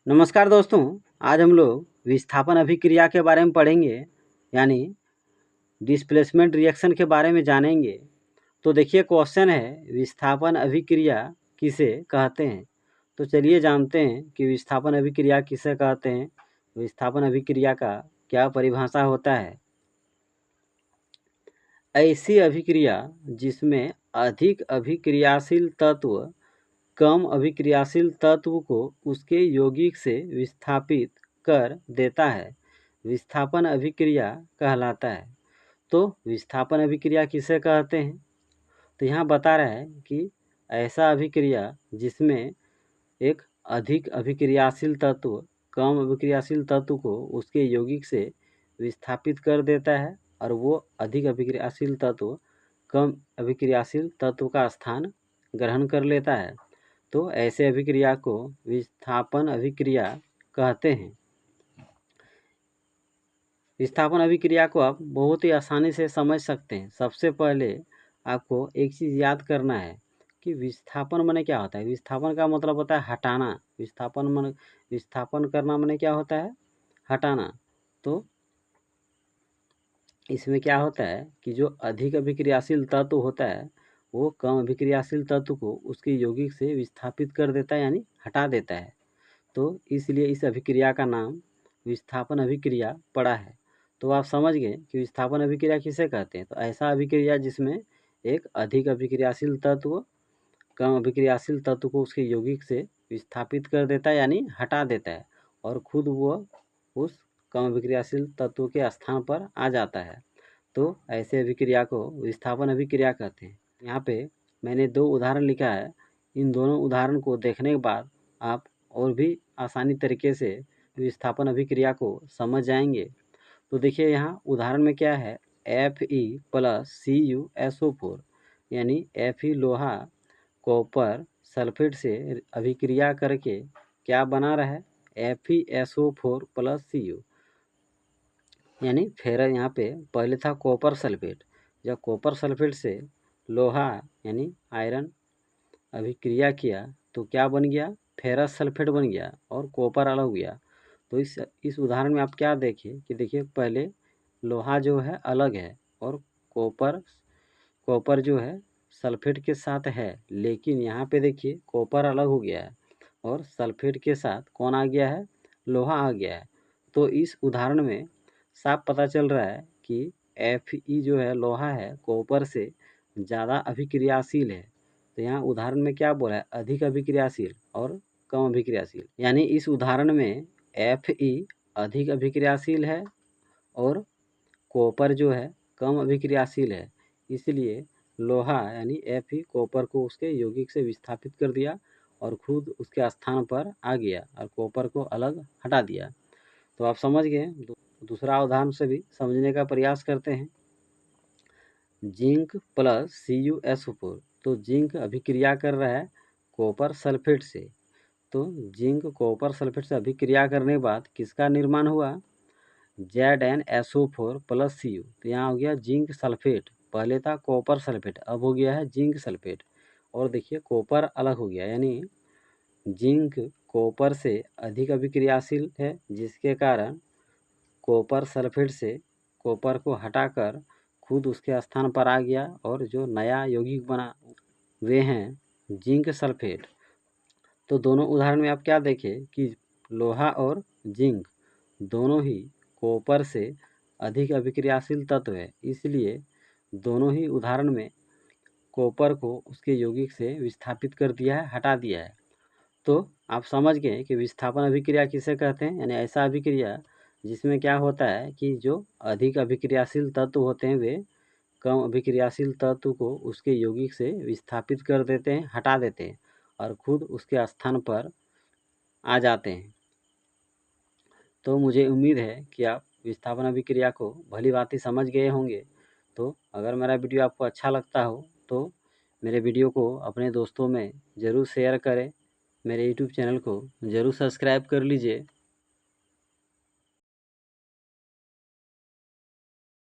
नमस्कार दोस्तों। आज हम लोग विस्थापन अभिक्रिया के बारे में पढ़ेंगे, यानी डिस्प्लेसमेंट रिएक्शन के बारे में जानेंगे। तो देखिए, क्वेश्चन है विस्थापन अभिक्रिया किसे कहते हैं। तो चलिए जानते हैं कि विस्थापन अभिक्रिया किसे कहते हैं, विस्थापन अभिक्रिया का क्या परिभाषा होता है। ऐसी अभिक्रिया जिसमें अधिक अभिक्रियाशील तत्व कम अभिक्रियाशील तत्व को उसके यौगिक से विस्थापित कर देता है, विस्थापन अभिक्रिया कहलाता है। तो विस्थापन अभिक्रिया किसे कहते हैं, तो यहाँ बता रहा है कि ऐसा अभिक्रिया जिसमें एक अधिक अभिक्रियाशील तत्व कम अभिक्रियाशील तत्व को उसके यौगिक से विस्थापित कर देता है और वो अधिक अभिक्रियाशील तत्व कम अभिक्रियाशील तत्व का स्थान ग्रहण कर लेता है। तो ऐसे अभिक्रिया को विस्थापन अभिक्रिया कहते हैं। विस्थापन अभिक्रिया को आप बहुत ही आसानी से समझ सकते हैं। सबसे पहले आपको एक चीज़ याद करना है कि विस्थापन माने क्या होता है। विस्थापन का मतलब होता है हटाना। विस्थापन करना माने क्या होता है, हटाना। तो इसमें क्या होता है कि जो अधिक अभिक्रियाशील तत्व होता है वो कम अभिक्रियाशील तत्व को उसके यौगिक से विस्थापित कर देता है, यानी हटा देता है। तो इसलिए इस अभिक्रिया का नाम विस्थापन अभिक्रिया पड़ा है। तो आप समझ गए कि विस्थापन अभिक्रिया किसे कहते हैं। तो ऐसा अभिक्रिया जिसमें एक अधिक अभिक्रियाशील तत्व कम अभिक्रियाशील तत्व को उसके यौगिक से विस्थापित कर देता है, यानी हटा देता है, और खुद वो उस कम अभिक्रियाशील तत्व के स्थान पर आ जाता है। तो ऐसे अभिक्रिया को विस्थापन अभिक्रिया कहते हैं। यहाँ पे मैंने 2 उदाहरण लिखा है। इन दोनों उदाहरण को देखने के बाद आप और भी आसानी तरीके से विस्थापन अभिक्रिया को समझ जाएंगे। तो देखिए, यहाँ उदाहरण में क्या है, Fe+CuSO4 यानी Fe लोहा कॉपर सल्फेट से अभिक्रिया करके क्या बना रहा है, FeSO4+Cu, यानी फेरस। यहाँ पे पहले था कॉपर सल्फेट। जब कॉपर सल्फेट से लोहा यानी आयरन अभिक्रिया किया तो क्या बन गया, फेरस सल्फेट बन गया और कॉपर अलग हो गया। तो इस उदाहरण में आप क्या देखिए कि देखिए, पहले लोहा जो है अलग है और कॉपर जो है सल्फेट के साथ है, लेकिन यहाँ पे देखिए कॉपर अलग हो गया है और सल्फेट के साथ कौन आ गया है, लोहा आ गया है। तो इस उदाहरण में साफ पता चल रहा है कि Fe जो है लोहा है कॉपर से ज़्यादा अभिक्रियाशील है। तो यहाँ उदाहरण में क्या बोला है, अधिक अभिक्रियाशील और कम अभिक्रियाशील, यानी इस उदाहरण में Fe अधिक अभिक्रियाशील है और कॉपर जो है कम अभिक्रियाशील है। इसलिए लोहा यानी Fe कॉपर को उसके यौगिक से विस्थापित कर दिया और खुद उसके स्थान पर आ गया और कॉपर को अलग हटा दिया। तो आप समझ गए। दूसरा उदाहरण से भी समझने का प्रयास करते हैं। Zinc plus CuSO4। तो जिंक अभिक्रिया कर रहा है कॉपर सल्फेट से। तो जिंक कॉपर सल्फेट से अभिक्रिया करने के बाद किसका निर्माण हुआ, ZnSO4+Cu। तो यहाँ हो गया जिंक सल्फेट। पहले था कॉपर सल्फेट, अब हो गया है जिंक सल्फेट। और देखिए कॉपर अलग हो गया, यानी जिंक कॉपर से अधिक अभिक्रियाशील है, जिसके कारण कॉपर सल्फेट से कॉपर को हटाकर खुद उसके स्थान पर आ गया और जो नया यौगिक बना वे हैं जिंक सल्फेट। तो दोनों उदाहरण में आप क्या देखें कि लोहा और जिंक दोनों ही कॉपर से अधिक अभिक्रियाशील तत्व है, इसलिए दोनों ही उदाहरण में कॉपर को उसके यौगिक से विस्थापित कर दिया है, हटा दिया है। तो आप समझ गए कि विस्थापन अभिक्रिया किसे कहते हैं, यानी ऐसा अभिक्रिया जिसमें क्या होता है कि जो अधिक अभिक्रियाशील तत्व होते हैं वे कम अभिक्रियाशील तत्व को उसके यौगिक से विस्थापित कर देते हैं, हटा देते हैं और खुद उसके स्थान पर आ जाते हैं। तो मुझे उम्मीद है कि आप विस्थापन अभिक्रिया को भली भांति समझ गए होंगे। तो अगर मेरा वीडियो आपको अच्छा लगता हो तो मेरे वीडियो को अपने दोस्तों में ज़रूर शेयर करें, मेरे यूट्यूब चैनल को ज़रूर सब्सक्राइब कर लीजिए।